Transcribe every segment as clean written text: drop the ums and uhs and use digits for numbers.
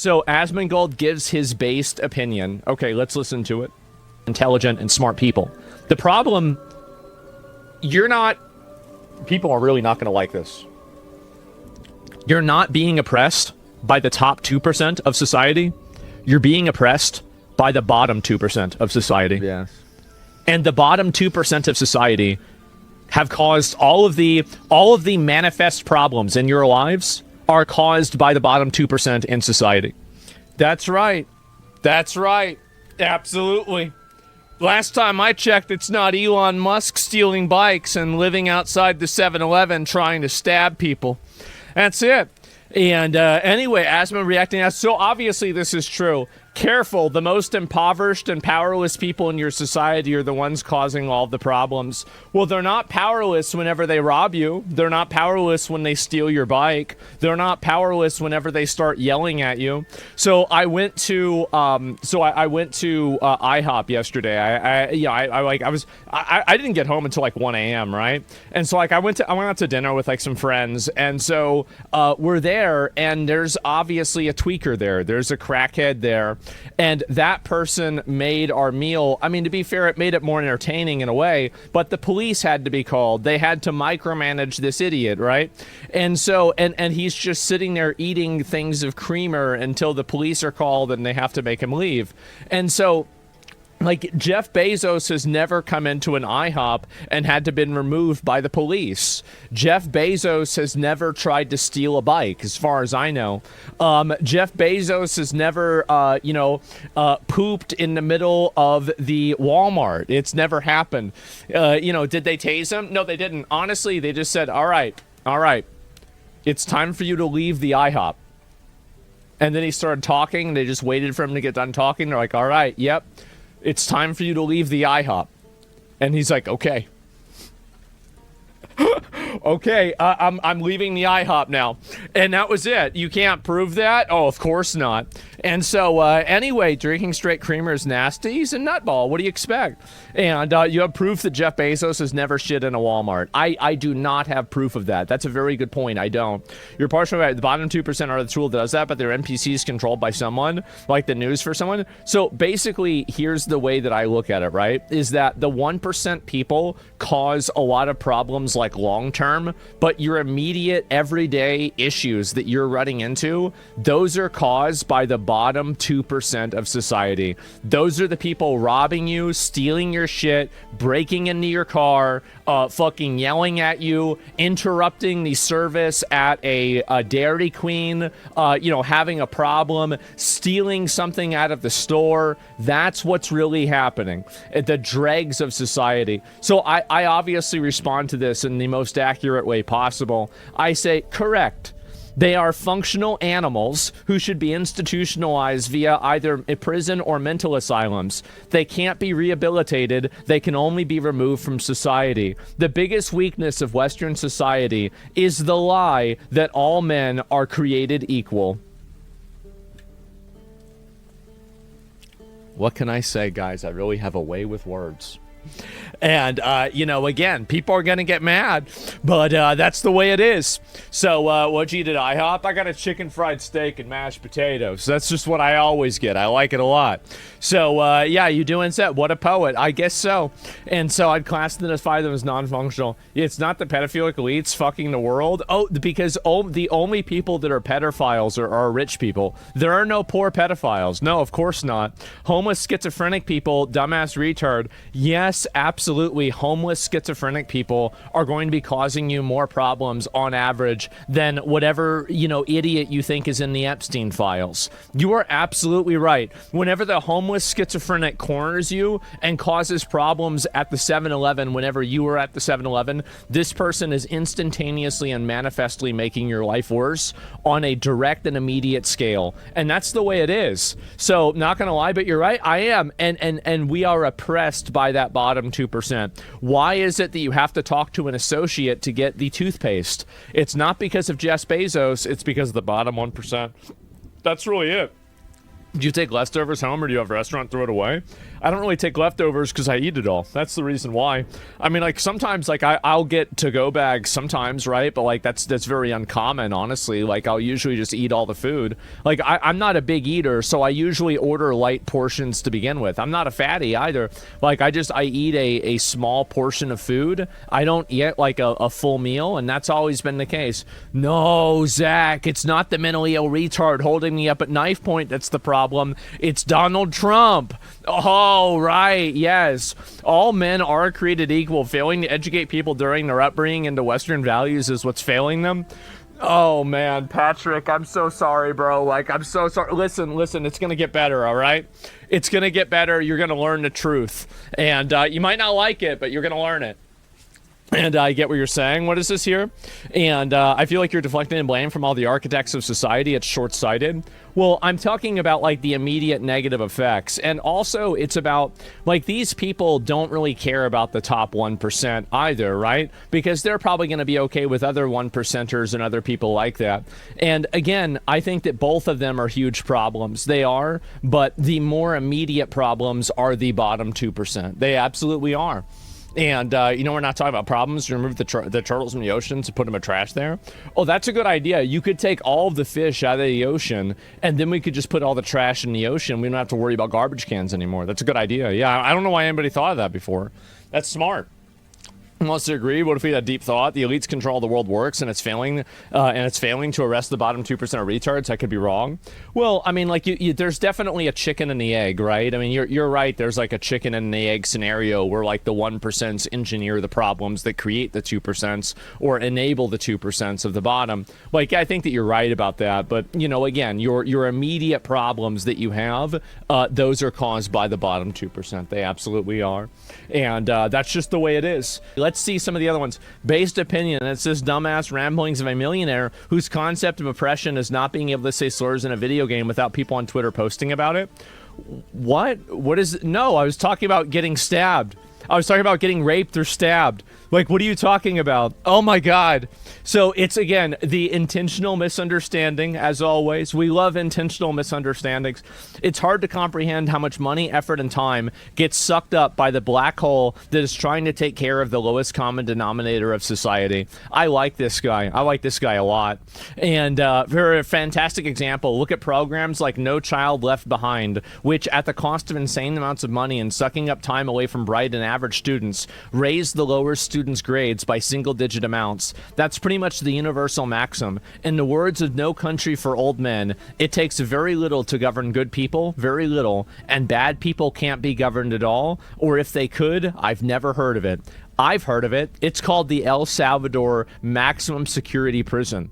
So Asmongold gives his based opinion. Okay, let's listen to it. Intelligent and smart people. The problem, people are really not going to like this. You're not being oppressed by the top 2% of society. You're being oppressed by the bottom 2% of society. Yes. And the bottom 2% of society have caused all of the manifest problems in your lives are caused by the bottom 2% in society. That's right. That's right. Absolutely. Last time I checked, it's not Elon Musk stealing bikes and living outside the 7-Eleven trying to stab people. That's it. And anyway, Asma reacting as so obviously this is true. Careful, the most impoverished and powerless people in your society are the ones causing all the problems. Well, they're not powerless whenever they rob you. They're not powerless when they steal your bike. They're not powerless whenever they start yelling at you. So I went to IHOP yesterday. I didn't get home until like 1 a.m. right? And so like I went out to dinner with like some friends, and so we're there, and there's obviously a tweaker there. There's a crackhead there. And that person made our meal. I mean, to be fair, it made it more entertaining in a way, but the police had to be called. They had to micromanage this idiot, right? And so, and he's just sitting there eating things of creamer until the police are called and they have to make him leave. And so, like, Jeff Bezos has never come into an IHOP and had to been removed by the police. Jeff Bezos has never tried to steal a bike, as far as I know. Jeff Bezos has never, pooped in the middle of the Walmart. It's never happened. Did they tase him? No, they didn't. Honestly, they just said, all right, it's time for you to leave the IHOP. And then he started talking, and they just waited for him to get done talking. They're like, all right, yep. It's time for you to leave the IHOP. And he's like, okay. Okay, I'm leaving the IHOP now. And that was it. You can't prove that? Oh, of course not. And so, anyway, drinking straight creamer is nasty. He's a nutball. What do you expect? And you have proof that Jeff Bezos has never shit in a Walmart. I do not have proof of that. That's a very good point. I don't. You're partially right. The bottom 2% are the tool that does that, but their NPCs controlled by someone, like the news for someone. So basically, here's the way that I look at it, right? Is that the 1% people cause a lot of problems like long-term, but your immediate everyday issues that you're running into, those are caused by the bottom 2% of society. Those are the people robbing you, stealing your shit, breaking into your car, fucking yelling at you, interrupting the service at a Dairy Queen, having a problem, stealing something out of the store. That's what's really happening. The dregs of society. So I obviously respond to this in the most accurate way possible. I say, correct. They are functional animals who should be institutionalized via either a prison or mental asylums. They can't be rehabilitated. They can only be removed from society. The biggest weakness of Western society is the lie that all men are created equal. What can I say, guys? I really have a way with words. And, again, people are going to get mad, but that's the way it is. So what'd you eat at IHOP? I got a chicken fried steak and mashed potatoes. That's just what I always get. I like it a lot. So, you doing set? What a poet. I guess so. And so I'd classify them as non-functional. It's not the pedophilic elites fucking the world. Oh, because the only people that are pedophiles are rich people. There are no poor pedophiles. No, of course not. Homeless, schizophrenic people, dumbass retard. Yes, absolutely. Homeless, schizophrenic people are going to be causing you more problems on average than whatever, idiot you think is in the Epstein files. You are absolutely right. Whenever the homeless schizophrenic corners you and causes problems at the 7-Eleven whenever you were at the 7-Eleven, this person is instantaneously and manifestly making your life worse on a direct and immediate scale. And that's the way it is. So, not gonna lie, but you're right, I am. And we are oppressed by that bottom 2%. Why is it that you have to talk to an associate to get the toothpaste? It's not because of Jeff Bezos, it's because of the bottom 1%. That's really it. Do you take leftovers home, or do you have a restaurant, throw it away? I don't really take leftovers because I eat it all. That's the reason why. I mean, like, sometimes, like, I'll get to-go bags sometimes, right? But, like, that's very uncommon, honestly. Like, I'll usually just eat all the food. Like, I'm not a big eater, so I usually order light portions to begin with. I'm not a fatty either. Like, I eat a small portion of food. I don't eat, like, a full meal, and that's always been the case. No, Zach, it's not the mentally ill retard holding me up at knife point that's the problem. It's Donald Trump. Oh, right, yes. All men are created equal. Failing to educate people during their upbringing into Western values is what's failing them. Oh, man, Patrick, I'm so sorry, bro. Like, I'm so sorry. Listen, it's going to get better, all right? It's going to get better. You're going to learn the truth. And you might not like it, but you're going to learn it. And I get what you're saying. What is this here? And I feel like you're deflecting blame from all the architects of society. It's short-sighted. Well, I'm talking about, like, the immediate negative effects. And also, it's about, like, these people don't really care about the top 1% either, right? Because they're probably going to be okay with other 1%ers and other people like that. And again, I think that both of them are huge problems. They are, but the more immediate problems are the bottom 2%. They absolutely are. And, we're not talking about problems. You remove the turtles from the ocean to put them in trash there. Oh, that's a good idea. You could take all of the fish out of the ocean, and then we could just put all the trash in the ocean. We don't have to worry about garbage cans anymore. That's a good idea. Yeah, I don't know why anybody thought of that before. That's smart. Wants to agree. What if we had a deep thought? The elites control the world works, and it's failing to arrest the bottom 2% of retards. I could be wrong. Well, I mean, like, there's definitely a chicken and the egg, right? I mean, you're right. There's like a chicken and the egg scenario where, like, the 1% engineer the problems that create the 2% or enable the 2% of the bottom. Like, I think that you're right about that. But, again, your immediate problems that you have, those are caused by the bottom 2%. They absolutely are. And that's just the way it is. Let's see some of the other ones. Based opinion. It's this dumbass ramblings of a millionaire whose concept of oppression is not being able to say slurs in a video game without people on Twitter posting about it. What is... No, I was talking about getting stabbed. I was talking about getting raped or stabbed. Like, what are you talking about? Oh my God. So it's, again, the intentional misunderstanding, as always. We love intentional misunderstandings. It's hard to comprehend how much money, effort, and time gets sucked up by the black hole that is trying to take care of the lowest common denominator of society. I like this guy. I like this guy a lot. And for a fantastic example, look at programs like No Child Left Behind, which at the cost of insane amounts of money and sucking up time away from bright and average students, raise the lower students' grades by single-digit amounts. That's pretty much the universal maxim. In the words of No Country for Old Men, it takes very little to govern good people, very little, and bad people can't be governed at all, or if they could, I've never heard of it. I've heard of it. It's called the El Salvador Maximum Security Prison.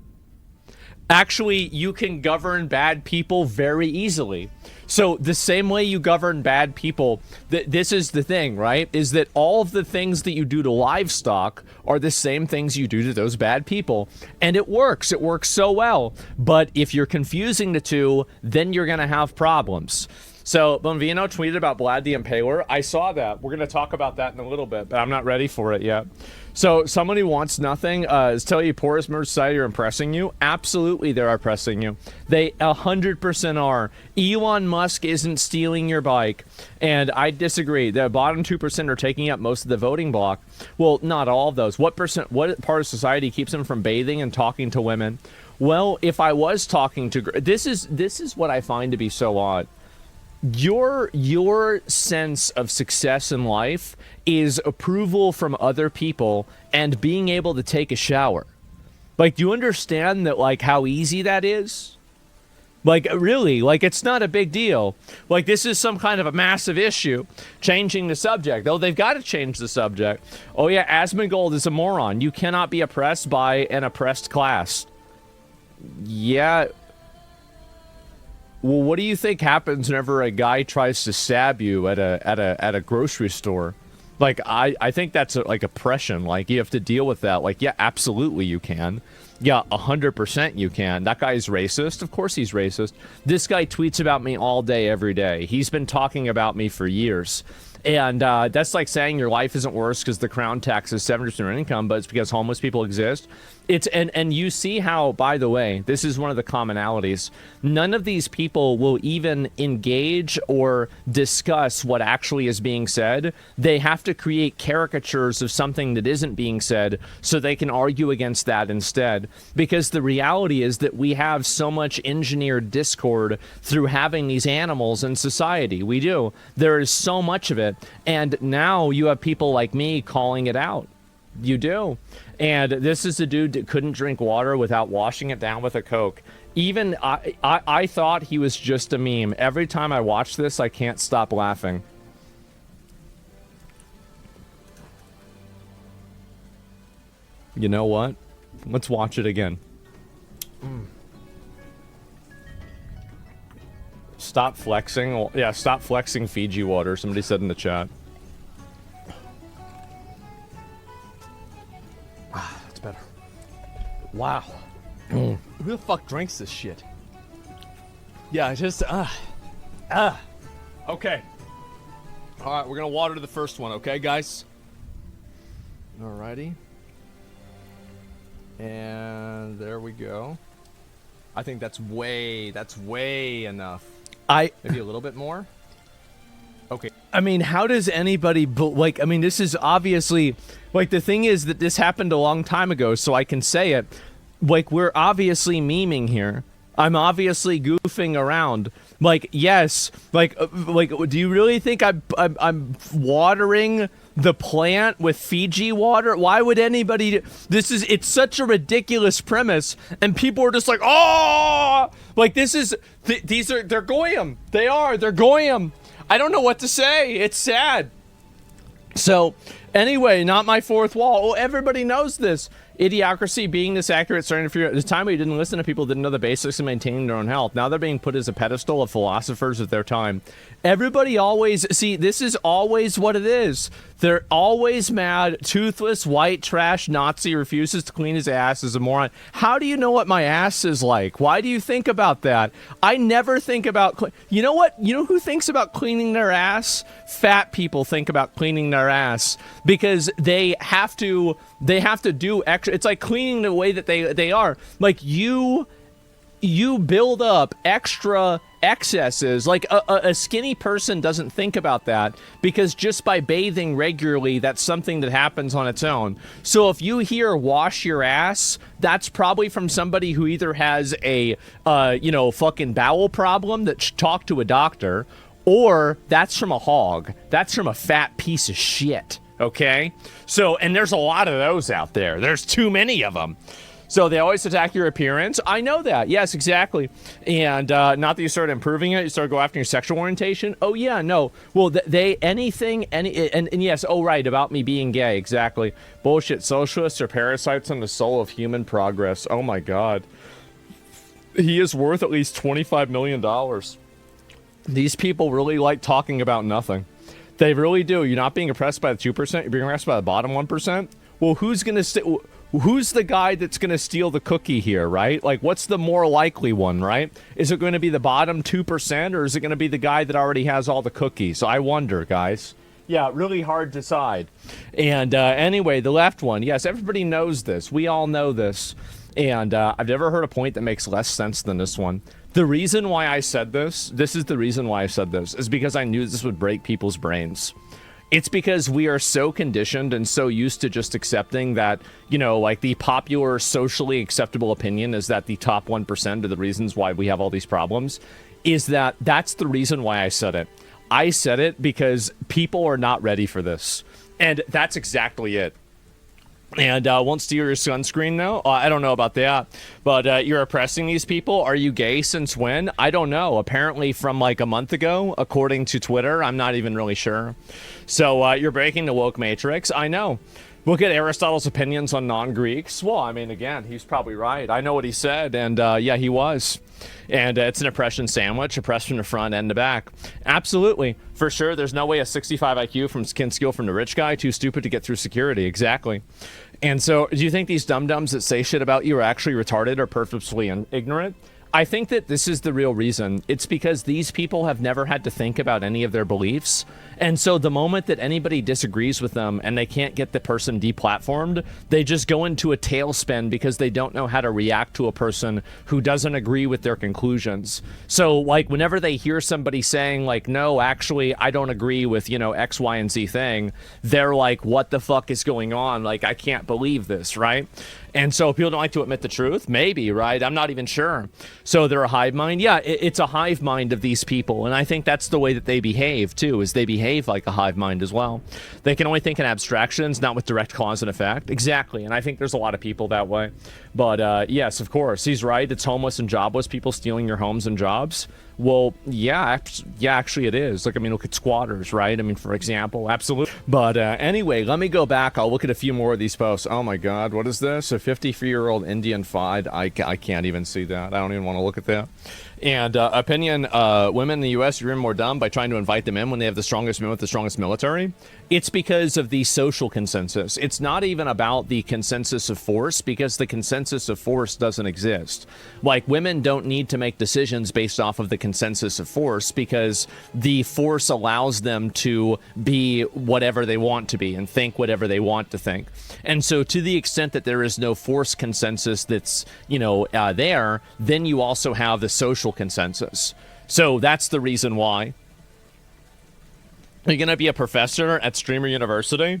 Actually, you can govern bad people very easily. So the same way you govern bad people, this is the thing, right? Is that all of the things that you do to livestock are the same things you do to those bad people. And it works. It works so well. But if you're confusing the two, then you're going to have problems. So Bonvino tweeted about Vlad the Impaler. I saw that. We're going to talk about that in a little bit, but I'm not ready for it yet. So someone who wants nothing is telling you poorest merch society are impressing you. Absolutely, they're impressing you. They 100% are. Elon Musk isn't stealing your bike. And I disagree. The bottom 2% are taking up most of the voting block. Well, not all of those. What part of society keeps them from bathing and talking to women? Well, if I was talking to... This is what I find to be so odd. Your sense of success in life is approval from other people and being able to take a shower. Like, do you understand that, like, how easy that is? Like, really, like, it's not a big deal. Like, this is some kind of a massive issue. Changing the subject. Oh, they've got to change the subject. Oh, yeah, Asmongold is a moron. You cannot be oppressed by an oppressed class. Yeah. Well, what do you think happens whenever a guy tries to stab you at a grocery store? Like, I think that's like oppression. Like, you have to deal with that. Like, yeah, absolutely you can. Yeah, 100% you can. That guy's racist. Of course he's racist. This guy tweets about me all day, every day. He's been talking about me for years. And that's like saying your life isn't worse because the crown taxes 70% of income, but it's because homeless people exist. And you see how, by the way, this is one of the commonalities. None of these people will even engage or discuss what actually is being said. They have to create caricatures of something that isn't being said so they can argue against that instead. Because the reality is that we have so much engineered discord through having these animals in society. We do. There is so much of it. And now you have people like me calling it out. You do. And this is a dude that couldn't drink water without washing it down with a Coke. Even I thought he was just a meme. Every time I watch this, I can't stop laughing. You know what? Let's watch it again. Stop flexing. Yeah, stop flexing Fiji water. Somebody said in the chat. That's better. Wow. Who the fuck drinks this shit? Yeah, just Okay. All right, we're gonna water the first one, okay, guys? Alrighty. And there we go. I think that's way enough. Maybe a little bit more. Okay. I mean, how does anybody I mean, this is obviously like the thing is that this happened a long time ago, so I can say it. Like, we're obviously memeing here. I'm obviously goofing around. Like, yes, like, do you really think I'm watering the plant with Fiji water? Why would anybody it's such a ridiculous premise, and people are just like, oh, like they're goyim. They're goyim. I don't know what to say. It's sad. So, anyway, not my fourth wall. Oh, everybody knows this. Idiocracy being this accurate starting to figure out the time we didn't listen to people didn't know the basics of maintaining their own health. Now they're being put as a pedestal of philosophers of their time. Everybody always this is always what it is. They're always mad. Toothless white trash Nazi refuses to clean his ass as a moron. How do you know what my ass is like? Why do you think about that? I never think about you know what? You know who thinks about cleaning their ass? Fat people think about cleaning their ass because they have to do extra. It's like cleaning the way that they are. Like you build up extra excesses. Like a skinny person doesn't think about that because just by bathing regularly, that's something that happens on its own. So if you hear wash your ass, that's probably from somebody who either has a fucking bowel problem that should talk to a doctor, or that's from a hog. That's from a fat piece of shit. Okay? So, and there's a lot of those out there. There's too many of them. So they always attack your appearance. I know that. Yes, exactly. And not that you start improving it. You start go after your sexual orientation. Oh, yeah, no. Well, and yes, oh, right, about me being gay. Exactly. Bullshit. Socialists are parasites on the soul of human progress. Oh, my God. He is worth at least $25 million. These people really like talking about nothing. They really do. You're not being oppressed by the 2%. You're being oppressed by the bottom 1%. Well, who's the guy that's going to steal the cookie here, right? Like, what's the more likely one, right? Is it going to be the bottom 2%, or is it going to be the guy that already has all the cookies? I wonder, guys. Yeah, really hard to decide. And anyway, the left one. Yes, everybody knows this. We all know this. And I've never heard a point that makes less sense than this one. The reason why I said this is the reason why I said this, is because I knew this would break people's brains. It's because we are so conditioned and so used to just accepting that, like the popular socially acceptable opinion is that the top 1% of the reasons why we have all these problems is that's the reason why I said it. I said it because people are not ready for this. And that's exactly it. And won't steal your sunscreen now? I don't know about that. But you're oppressing these people? Are you gay since when? I don't know. Apparently from like a month ago, according to Twitter. I'm not even really sure. So you're breaking the woke matrix. I know. Look at Aristotle's opinions on non-Greeks. Well, I mean, again, he's probably right. I know what he said, and yeah, he was. And it's an oppression sandwich, oppressed from the front and the back. Absolutely. For sure, there's no way a 65 IQ from skin skill from the rich guy, too stupid to get through security. Exactly. And so, do you think these dum-dums that say shit about you are actually retarded or purposefully ignorant? I think that this is the real reason. It's because these people have never had to think about any of their beliefs. And so the moment that anybody disagrees with them and they can't get the person deplatformed, they just go into a tailspin because they don't know how to react to a person who doesn't agree with their conclusions. So, like, whenever they hear somebody saying, like, no, actually, I don't agree with, you know, X, Y, and Z thing, they're like, what the fuck is going on? Like, I can't believe this, right? And so people don't like to admit the truth? Maybe, right? I'm not even sure. So they're a hive mind? Yeah, it's a hive mind of these people. And I think that's the way that they behave, too, is they behave like a hive mind as well. They can only think in abstractions, not with direct cause and effect. Exactly. And I think there's a lot of people that way. But yes, of course, he's right. It's homeless and jobless people stealing your homes and jobs. Well, yeah, actually it is. Like, I mean, look at squatters, right? I mean, for example, absolutely. But anyway, let me go back. I'll look at a few more of these posts. Oh my God, what is this? A 53-year-old Indian fide. I can't even see that. I don't even want to look at that. And opinion, women in the U.S. are even more dumb by trying to invite them in when they have the strongest men with the strongest military. It's because of the social consensus. It's not even about the consensus of force, because the consensus of force doesn't exist. Like, women don't need to make decisions based off of the consensus of force, because the force allows them to be whatever they want to be and think whatever they want to think. And so to the extent that there is no force consensus that's, you know, there, then you also have the social consensus. So that's the reason why. Are you going to be a professor at Streamer University?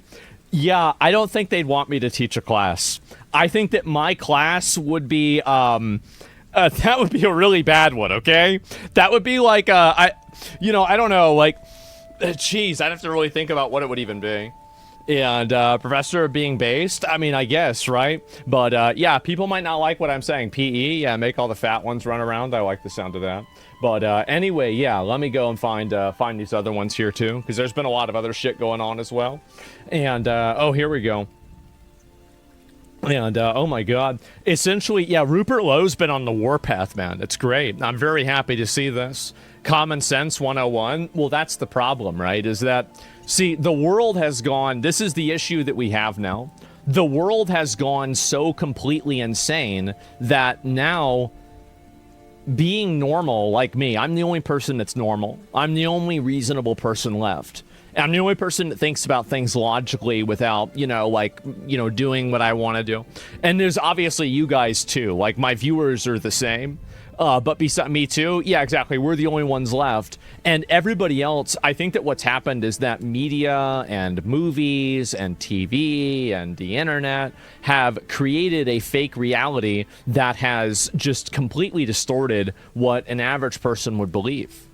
Yeah, I don't think they'd want me to teach a class. I think that my class would be, that would be a really bad one, okay? That would be like, I don't know, like, geez, I'd have to really think about what it would even be. And professor being based, I mean, I guess, right? But yeah, people might not like what I'm saying. PE, yeah, make all the fat ones run around. I like the sound of that. But anyway, yeah, let me go and find these other ones here too, because there's been a lot of other shit going on as well. And oh, here we go. And oh my God, essentially, yeah, Rupert Lowe's been on the warpath, man. It's great. I'm very happy to see this. Common Sense 101. Well, that's the problem, right? Is that, see, the world has gone, this is the issue that we have now. The world has gone so completely insane that now being normal, like me, I'm the only person that's normal. I'm the only reasonable person left. I'm the only person that thinks about things logically without, doing what I want to do. And there's obviously you guys too. Like, my viewers are the same. But beside me too, yeah, exactly. We're the only ones left. And everybody else, I think that what's happened is that media and movies and TV and the internet have created a fake reality that has just completely distorted what an average person would believe.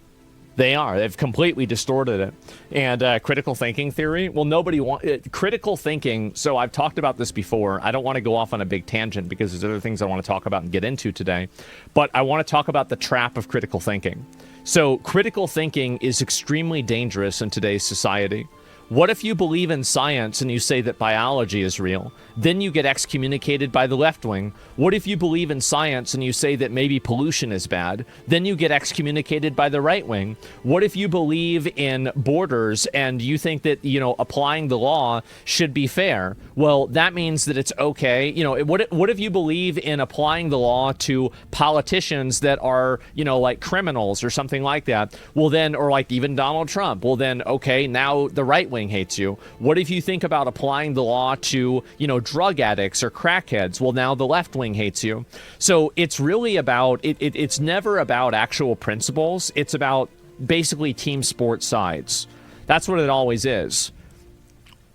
They've completely distorted it. And critical thinking theory, well, nobody wants critical thinking. So I've talked about this before. I don't want to go off on a big tangent because there's other things I want to talk about and get into today. But I want to talk about the trap of critical thinking. So critical thinking is extremely dangerous in today's society. What if you believe in science and you say that biology is real? Then you get excommunicated by the left wing. What if you believe in science and you say that maybe pollution is bad? Then you get excommunicated by the right wing. What if you believe in borders and you think that, applying the law should be fair? Well, that means that it's okay. What if you believe in applying the law to politicians that are, like criminals or something like that? Well, then, or like even Donald Trump. Well, then, okay, now the right wing hates you. What if you think about applying the law to, drug addicts or crackheads? Well, now the left wing hates you. So it's really about, it's never about actual principles. It's about basically team sport sides. That's what it always is.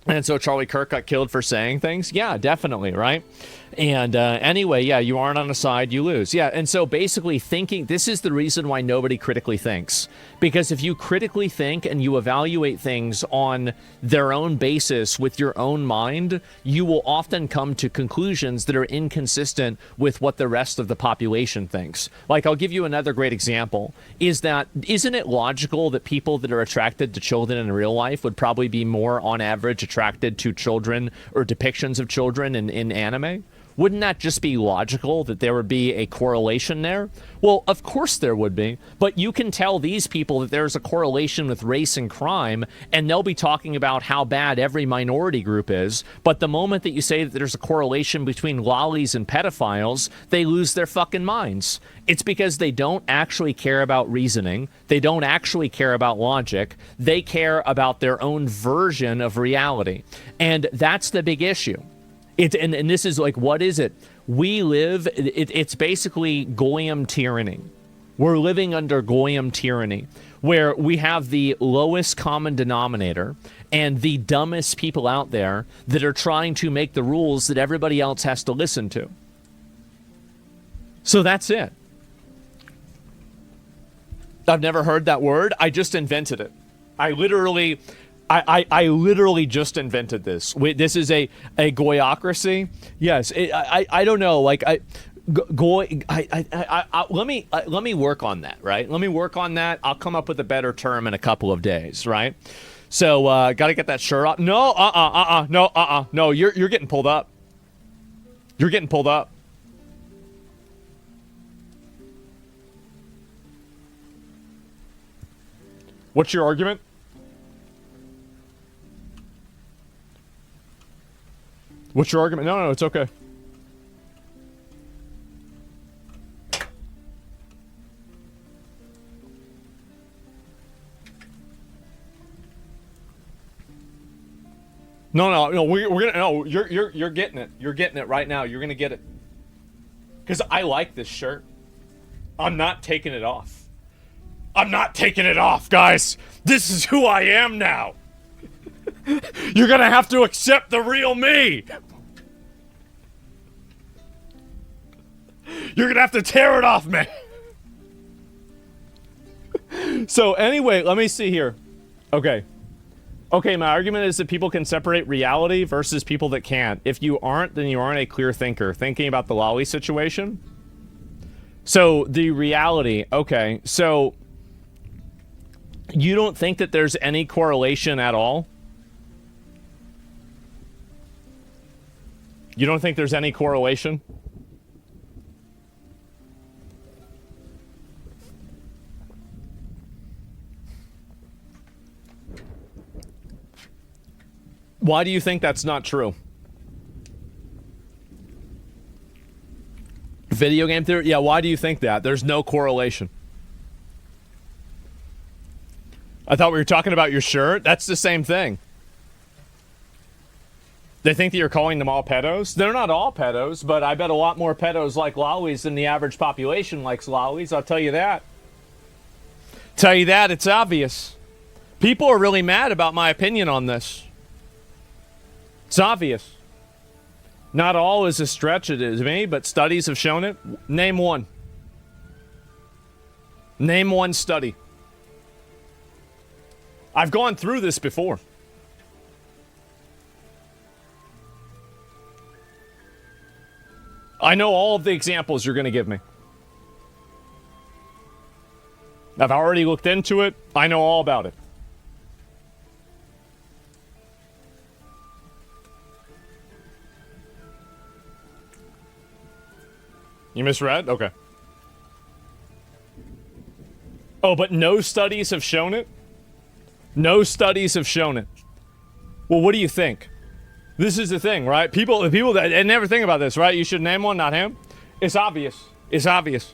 And so Charlie Kirk got killed for saying things? Yeah, definitely, right? And anyway, yeah, you aren't on a side, you lose. Yeah, and so basically thinking, this is the reason why nobody critically thinks. Because if you critically think and you evaluate things on their own basis with your own mind, you will often come to conclusions that are inconsistent with what the rest of the population thinks. Like, I'll give you another great example, isn't it logical that people that are attracted to children in real life would probably be more, on average, attracted to children or depictions of children in anime? Wouldn't that just be logical that there would be a correlation there? Well, of course there would be, but you can tell these people that there's a correlation with race and crime, and they'll be talking about how bad every minority group is, but the moment that you say that there's a correlation between lollies and pedophiles, they lose their fucking minds. It's because they don't actually care about reasoning, they don't actually care about logic, they care about their own version of reality, and that's the big issue. And this is like, what is it? We live, it's basically Goyim tyranny. We're living under Goyim tyranny, where we have the lowest common denominator and the dumbest people out there that are trying to make the rules that everybody else has to listen to. So that's it. I've never heard that word. I just invented it. I literally just invented this. This is a goyocracy. Yes, I don't know. Like let me work on that. Right. Let me work on that. I'll come up with a better term in a couple of days. Right. So got to get that shirt off. No. You're getting pulled up. You're getting pulled up. What's your argument? What's your argument? No, it's okay. No, we're gonna, no, you're getting it. You're getting it right now. You're gonna get it. Because I like this shirt. I'm not taking it off. I'm not taking it off, guys. This is who I am now. You're gonna have to accept the real me. You're gonna have to tear it off, man. So anyway, let me see here. Okay, my argument is that people can separate reality versus people that can't. If you aren't, then you aren't a clear thinker. Thinking about the lolly situation. So the reality, okay, so you don't think that there's any correlation at all? You don't think there's any correlation? Why do you think that's not true? Video game theory? Yeah, why do you think that? There's no correlation. I thought we were talking about your shirt. That's the same thing. They think that you're calling them all pedos? They're not all pedos, but I bet a lot more pedos like lollies than the average population likes lollies. I'll tell you that. Tell you that, it's obvious. People are really mad about my opinion on this. It's obvious. Not all is a stretch, it is me, but studies have shown it. Name one. Name one study. I've gone through this before. I know all of the examples you're going to give me. I've already looked into it. I know all about it. You misread? Okay. Oh, but no studies have shown it? No studies have shown it. Well, what do you think? This is the thing, right? People that never think about this, right? You should name one, not him. It's obvious. It's obvious.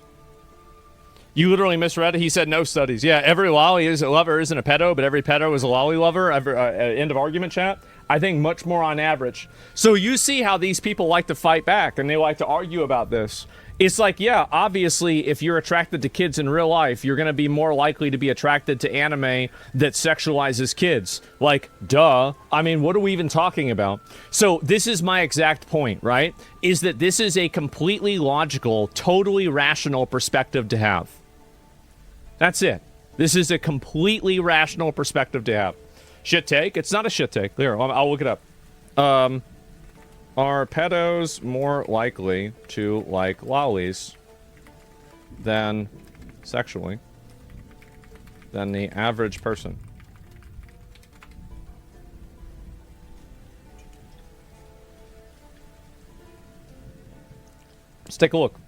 You literally misread it. He said no studies. Yeah, every lolly lover isn't a pedo, but every pedo is a lolly lover. End of argument, chat. I think much more on average. So you see how these people like to fight back and they like to argue about this. It's like, yeah, obviously, if you're attracted to kids in real life, you're going to be more likely to be attracted to anime that sexualizes kids. Like, duh. I mean, what are we even talking about? So this is my exact point, right? Is that this is a completely logical, totally rational perspective to have. That's it. This is a completely rational perspective to have. Shit take? It's not a shit take. There, I'll look it up. Are pedos more likely to like lollies than sexually than the average person? Let's take a look.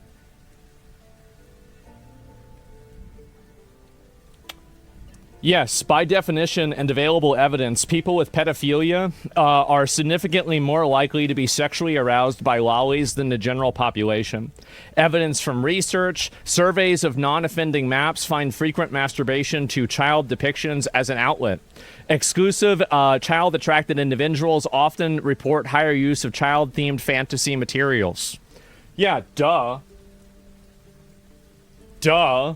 Yes, by definition and available evidence, people with pedophilia are significantly more likely to be sexually aroused by lollies than the general population. Evidence from research, surveys of non-offending maps find frequent masturbation to child depictions as an outlet. Exclusive child-attracted individuals often report higher use of child-themed fantasy materials. Yeah, duh. Duh.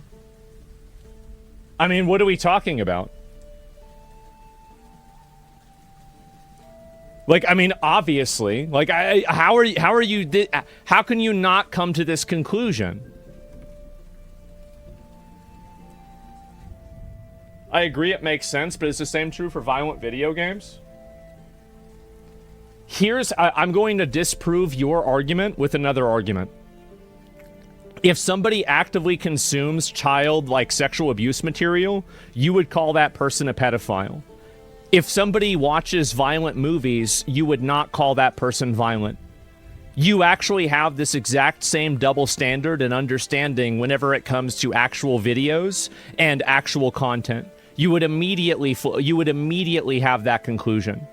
I mean, what are we talking about? Like, I mean, obviously, like, how can you not come to this conclusion? I agree it makes sense, but is the same true for violent video games? I'm going to disprove your argument with another argument. If somebody actively consumes child-like sexual abuse material, you would call that person a pedophile. If somebody watches violent movies, you would not call that person violent. You actually have this exact same double standard and understanding whenever it comes to actual videos and actual content. You would immediately have that conclusion.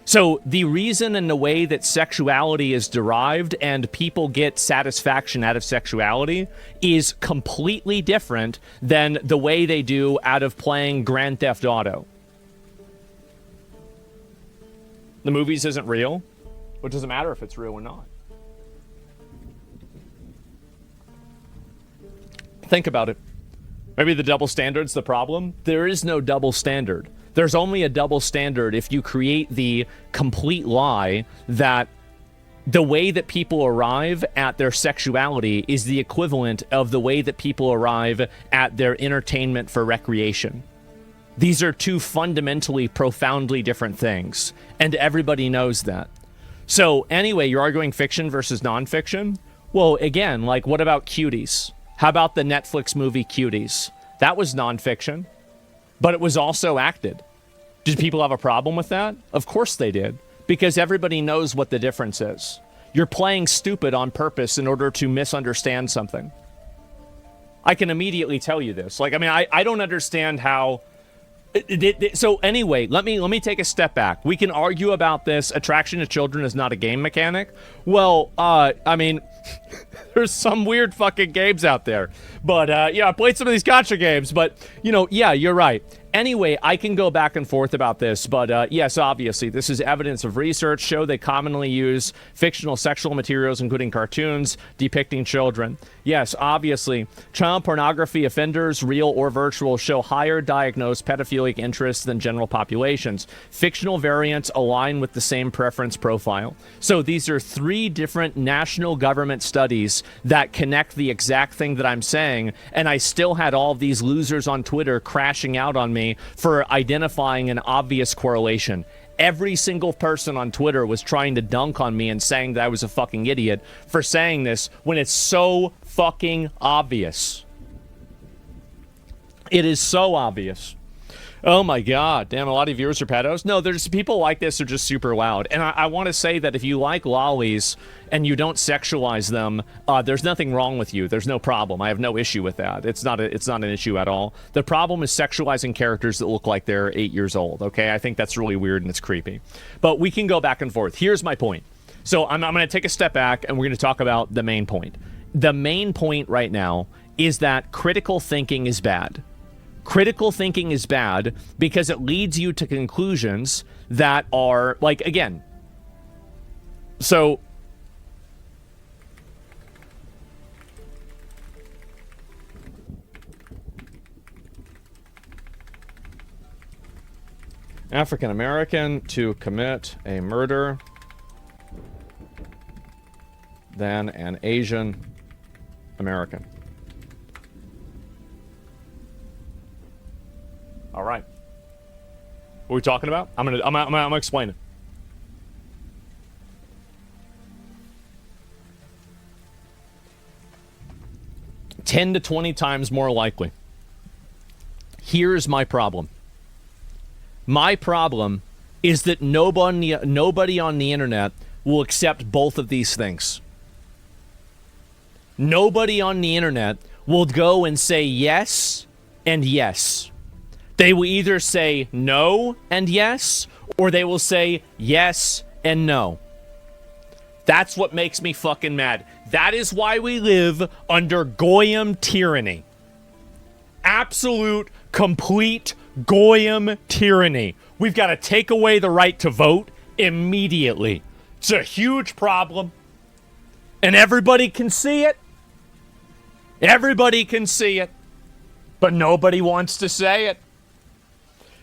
So the reason and the way that sexuality is derived and people get satisfaction out of sexuality is completely different than the way they do out of playing Grand Theft Auto. The movies isn't real. It doesn't matter if it's real or not. Think about it. Maybe the double standard's the problem. There is no double standard. There's only a double standard if you create the complete lie that the way that people arrive at their sexuality is the equivalent of the way that people arrive at their entertainment for recreation. These are two fundamentally, profoundly different things, and everybody knows that. So anyway, you're arguing fiction versus nonfiction? Well, again, like, what about Cuties? How about the Netflix movie Cuties? That was nonfiction. But it was also acted. Did people have a problem with that? Of course they did. Because everybody knows what the difference is. You're playing stupid on purpose in order to misunderstand something. I can immediately tell you this. Like, I mean, I don't understand how... So anyway, let me take a step back. We can argue about this. Attraction to children is not a game mechanic. Well, I mean... There's some weird fucking games out there. But, yeah, I played some of these gacha games, but, you know, yeah, you're right. Anyway, I can go back and forth about this, but yes, obviously, this is evidence of research show they commonly use fictional sexual materials, including cartoons, depicting children. Yes, obviously, child pornography offenders, real or virtual, show higher diagnosed pedophilic interests than general populations. Fictional variants align with the same preference profile. So these are 3 different national government studies that connect the exact thing that I'm saying, and I still had all of these losers on Twitter crashing out on me for identifying an obvious correlation. Every single person on Twitter was trying to dunk on me and saying that I was a fucking idiot for saying this when it's so fucking obvious. It is so obvious. Oh my god, damn, a lot of viewers are pedos? No, there's people like this are just super loud. And I want to say that if you like lollies and you don't sexualize them, there's nothing wrong with you. There's no problem. I have no issue with that. It's not an issue at all. The problem is sexualizing characters that look like they're 8 years old, okay? I think that's really weird and it's creepy. But we can go back and forth. Here's my point. So I'm going to take a step back and we're going to talk about the main point. The main point right now is that critical thinking is bad. Critical thinking is bad because it leads you to conclusions that are, like, again, so African American to commit a murder than an Asian American. All right. What are we talking about? I'm gonna explain it. "10 to 20 times more likely." Here's my problem. My problem is that nobody on the internet will accept both of these things. Nobody on the internet will go and say yes and yes. They will either say no and yes, or they will say yes and no. That's what makes me fucking mad. That is why we live under Goyim tyranny. Absolute, complete Goyim tyranny. We've got to take away the right to vote immediately. It's a huge problem. And everybody can see it. Everybody can see it. But nobody wants to say it.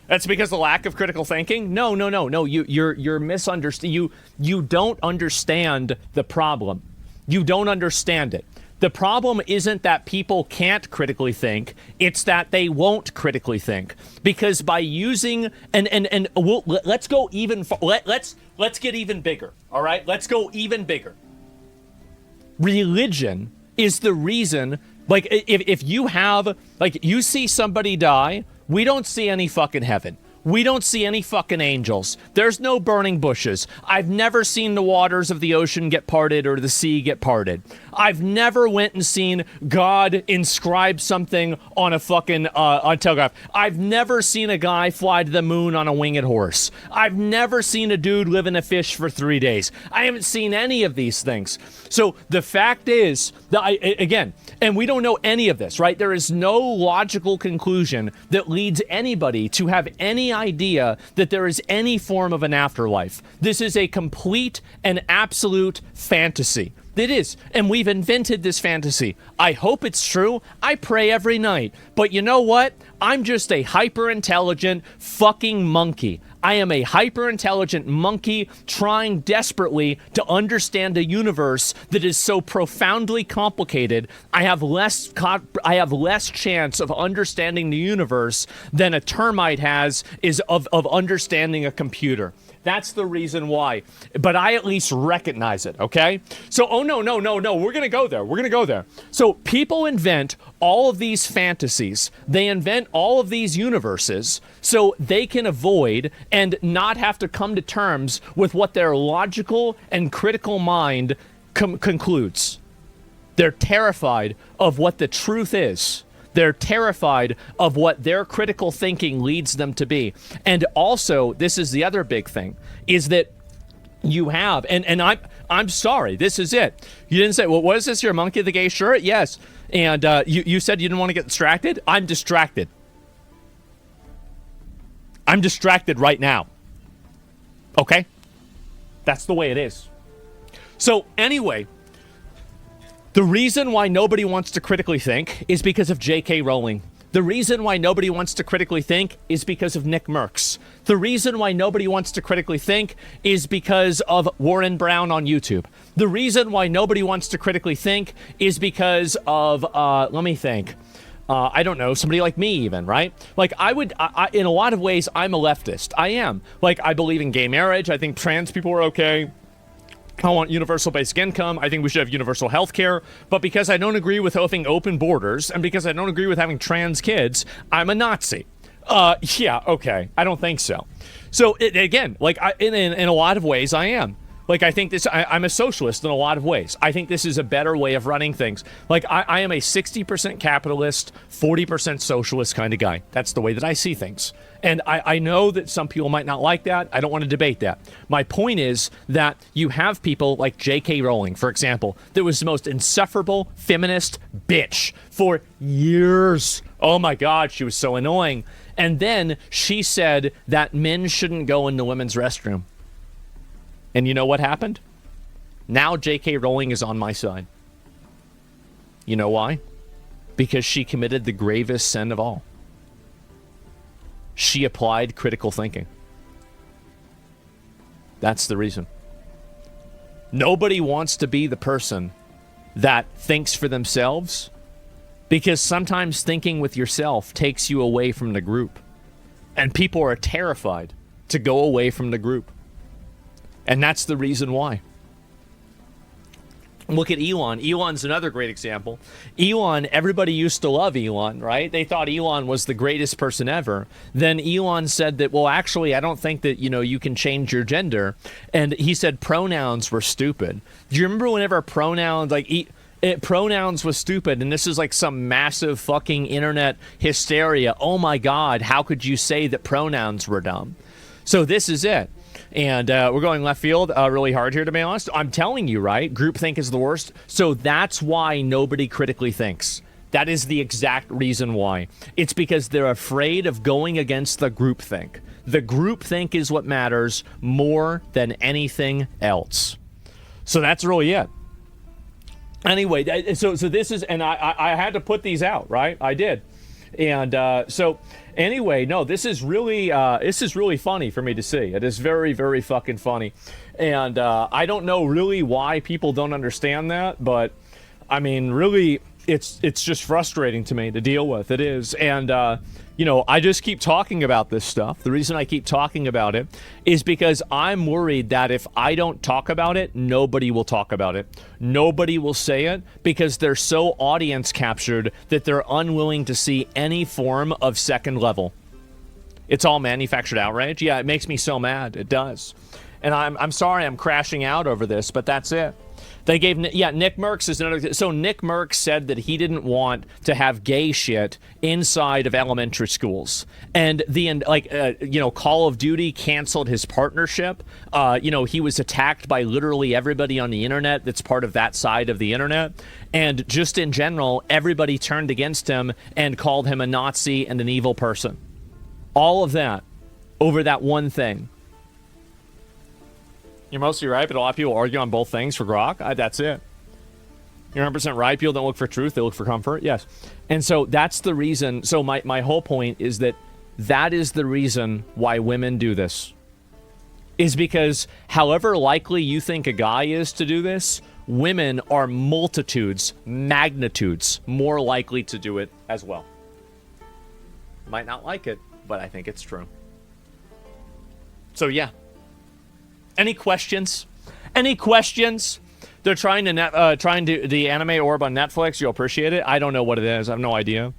That's because of lack of critical thinking? No. You're misunderstanding. You don't understand the problem. You don't understand it. The problem isn't that people can't critically think, it's that they won't critically think. Because by using let's go even let's get even bigger. All right? Let's go even bigger. Religion is the reason, like, if you have, like, you see somebody die, we don't see any fucking heaven. We don't see any fucking angels. There's no burning bushes. I've never seen the waters of the ocean get parted or the sea get parted. I've never went and seen God inscribe something on a fucking on telegraph. I've never seen a guy fly to the moon on a winged horse. I've never seen a dude live in a fish for 3 days. I haven't seen any of these things. So the fact is that again, and we don't know any of this, right? There is no logical conclusion that leads anybody to have any idea that there is any form of an afterlife. This is a complete and absolute fantasy. It is. And we've invented this fantasy. I hope it's true. I pray every night. But you know what? I'm just a hyper-intelligent fucking monkey. I am a hyper-intelligent monkey trying desperately to understand a universe that is so profoundly complicated. I have less chance of understanding the universe than a termite has of understanding a computer. That's the reason why. But I at least recognize it, okay? So, no. We're going to go there. We're going to go there. So people invent all of these fantasies. They invent all of these universes so they can avoid and not have to come to terms with what their logical and critical mind concludes. They're terrified of what the truth is. They're terrified of what their critical thinking leads them to be. And also, this is the other big thing, is that you have, and I'm sorry, this is it. You didn't say, well, what is this, your monkey with the gay shirt? Yes. And you said you didn't want to get distracted? I'm distracted. I'm distracted right now. Okay? That's the way it is. So anyway, the reason why nobody wants to critically think is because of J.K. Rowling. The reason why nobody wants to critically think is because of Nick Merckx. The reason why nobody wants to critically think is because of Warren Brown on YouTube. The reason why nobody wants to critically think is because of, let me think. I don't know, somebody like me even, right? Like, I in a lot of ways, I'm a leftist. I am. Like, I believe in gay marriage. I think trans people are okay. I want universal basic income. I think we should have universal health care. But because I don't agree with having open borders, and because I don't agree with having trans kids, I'm a Nazi. Yeah, okay. I don't think so. So, again, like, in a lot of ways, I am. Like, I think I'm a socialist in a lot of ways. I think this is a better way of running things. Like, I am a 60% capitalist, 40% socialist kind of guy. That's the way that I see things. And I know that some people might not like that. I don't want to debate that. My point is that you have people like J.K. Rowling, for example, that was the most insufferable feminist bitch for years. Oh my God, she was so annoying. And then she said that men shouldn't go in the women's restroom. And you know what happened? Now J.K. Rowling is on my side. You know why? Because she committed the gravest sin of all. She applied critical thinking. That's the reason. Nobody wants to be the person that thinks for themselves, because sometimes thinking with yourself takes you away from the group. And people are terrified to go away from the group. And that's the reason why. Look at Elon. Elon's another great example. Elon, everybody used to love Elon, right? They thought Elon was the greatest person ever. Then Elon said that, well, actually, I don't think that, you can change your gender. And he said pronouns were stupid. Do you remember whenever pronouns, pronouns was stupid, and this is like some massive fucking internet hysteria. Oh my God, how could you say that pronouns were dumb? So this is it. And we're going left field really hard here, to be honest. I'm telling you, right? Groupthink is the worst. So that's why nobody critically thinks. That is the exact reason why. It's because they're afraid of going against the groupthink. The groupthink is what matters more than anything else. So that's really it. Anyway, so this is, and I had to put these out, right? I did. And so anyway, no, this is really funny for me to see. It is very, very fucking funny. And I don't know really why people don't understand that, but I mean, really, it's just frustrating to me to deal with. It is. And I just keep talking about this stuff. The reason I keep talking about it is because I'm worried that if I don't talk about it, nobody will talk about it. Nobody will say it because they're so audience captured that they're unwilling to see any form of second level. It's all manufactured outrage. Yeah, it makes me so mad. It does. And I'm sorry I'm crashing out over this, but that's it. They gave, Nick Merckx is another. So Nick Merckx said that he didn't want to have gay shit inside of elementary schools, and Call of Duty canceled his partnership. He was attacked by literally everybody on the internet that's part of that side of the internet, and just in general, everybody turned against him and called him a Nazi and an evil person. All of that over that one thing. You're mostly right, but a lot of people argue on both things for grok. That's it. You're 100% right. People don't look for truth. They look for comfort. Yes. And so that's the reason. So my whole point is that is the reason why women do this. Is because however likely you think a guy is to do this, women are magnitudes more likely to do it as well. Might not like it, but I think it's true. So yeah. Any questions? Any questions? They're trying to the anime orb on Netflix. You'll appreciate it. I don't know what it is. I have no idea.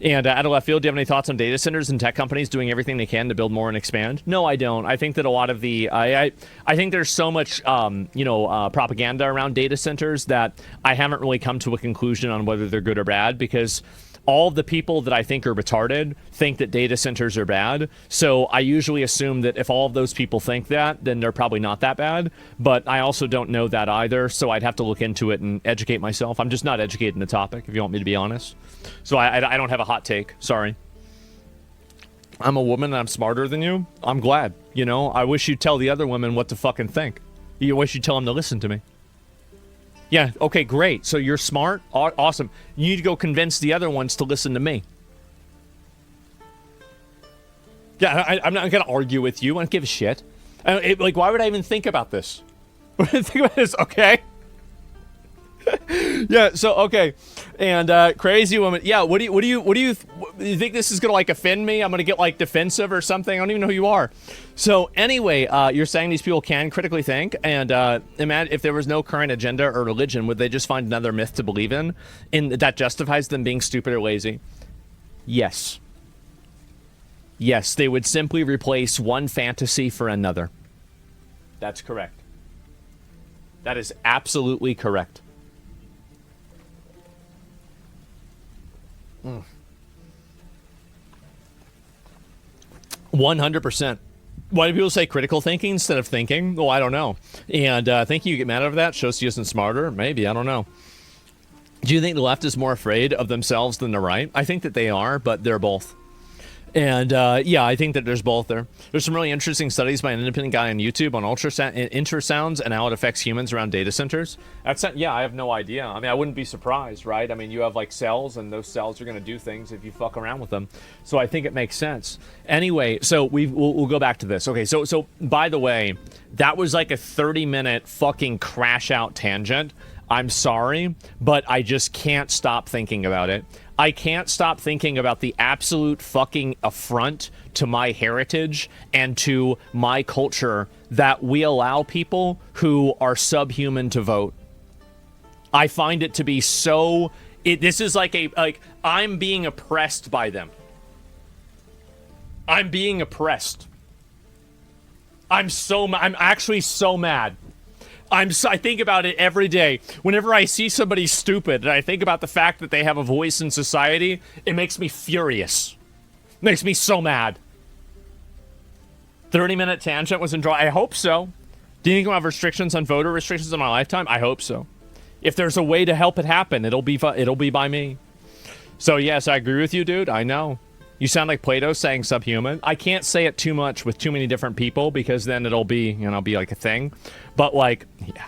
And out of left field, do you have any thoughts on data centers and tech companies doing everything they can to build more and expand? No, I don't. I think that a lot of the I think there's so much propaganda around data centers that I haven't really come to a conclusion on whether they're good or bad, because all of the people that I think are retarded think that data centers are bad. So I usually assume that if all of those people think that, then they're probably not that bad. But I also don't know that either. So I'd have to look into it and educate myself. I'm just not educated in the topic, if you want me to be honest. So I don't have a hot take. Sorry. I'm a woman and I'm smarter than you. I'm glad. I wish you'd tell the other women what to fucking think. You wish you'd tell them to listen to me. Yeah, okay, great. So you're smart? Awesome. You need to go convince the other ones to listen to me. Yeah, I'm not going to argue with you. I don't give a shit. Why would I even think about this? Think about this, okay? Yeah, so, okay. And, crazy woman. Yeah, what do you think this is going to, offend me? I'm going to get, defensive or something? I don't even know who you are. So, anyway, you're saying these people can critically think, and, imagine if there was no current agenda or religion, would they just find another myth to believe in that justifies them being stupid or lazy? Yes. Yes, they would simply replace one fantasy for another. That's correct. That is absolutely correct. 100%. Why do people say critical thinking instead of thinking? Well, I don't know. And thinking you get mad over that shows you isn't smarter? Maybe, I don't know. Do you think the left is more afraid of themselves than the right? I think that they are, but they're both. And yeah, I think that there's both there. There's some really interesting studies by an independent guy on YouTube on ultrasounds and how it affects humans around data centers. Yeah, I have no idea. I mean, I wouldn't be surprised, right? I mean, you have like cells, and those cells are going to do things if you fuck around with them. So I think it makes sense. Anyway, so we'll go back to this. Okay, so by the way, that was like a 30-minute fucking crash out tangent. I'm sorry, but I just can't stop thinking about it. I can't stop thinking about the absolute fucking affront to my heritage and to my culture that we allow people who are subhuman to vote. I find it to be so... this is like I'm being oppressed by them. I'm being oppressed. I'm actually so mad. I think about it every day. Whenever I see somebody stupid and I think about the fact that they have a voice in society, it makes me furious. It makes me so mad. 30-minute tangent was enjoyable. I hope so. Do you think we'll have restrictions on voter restrictions in my lifetime? I hope so. If there's a way to help it happen, it'll be by me. So yes, I agree with you, dude. I know. You sound like Plato saying subhuman. I can't say it too much with too many different people because then it'll be, be like a thing. But like, yeah.